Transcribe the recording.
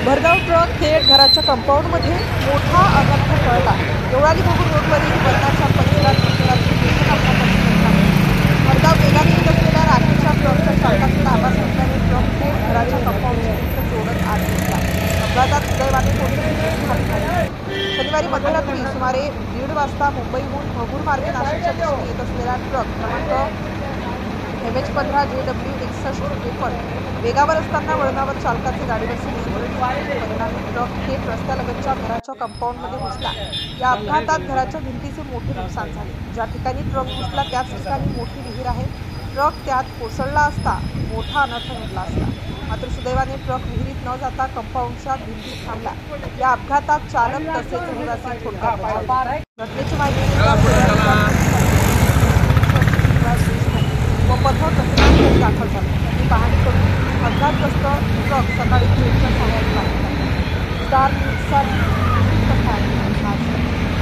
भरधाव ट्रक थेट घराच्या कंपाऊंडमध्ये मोठा अनर्थ टळला। देवळाली भोगूर रोडवरील वरणाच्या परिसरात मध्यरात्री भीषण अपघाताची घटना घडली। भरधाव वेगाने येत असलेल्या राखेच्या ट्रकच्या चालकाचा ताबा सुटल्याने ट्रक थेट घराच्या कंपाऊंडची भिंत जोडत आत घुसला। अपघातात सुदैवाने कोणतीही जीवितहानी झाली नाही। शनिवारी मध्यरात्री सुमारे 1:30 वाजता मुंबईहून भोगूर मार्गे नाशिकच्या दिशेने येत असलेला ट्रक क्रमांक MH15 JW 6153 वेगावर असताना वळणावर चालकाचे गाडीवरचे नियंत्रण सुटले। परिणामी ट्रक थेट रस्त्यालगतच्या घराच्या कंपाऊंडमध्ये घुसला। या अपघातात घराच्या भिंतीचे मोठे नुकसान झाले। ज्या ठिकाणी ट्रक घुसला त्याच ठिकाणी मोठी विहीर आहे। ट्रक त्यात कोसळला असता मोठा अनर्थ घडला असता, मात्र सुदैवाने ट्रक विहिरीत न जाता कंपाऊंडच्या भिंतीत थांबला। या अपघातात चालक तसेच रहिवासी थोडक्यात बचावले। घटनेची माहिती व पथक घटनास्थळी दाखल झाले। त्यांनी पाहणी करून अपघातग्रस्त ट्रक सकाळी ट्रेनच्या सहाय्याने बाहेर काढला। स्टार न्यूजसाठी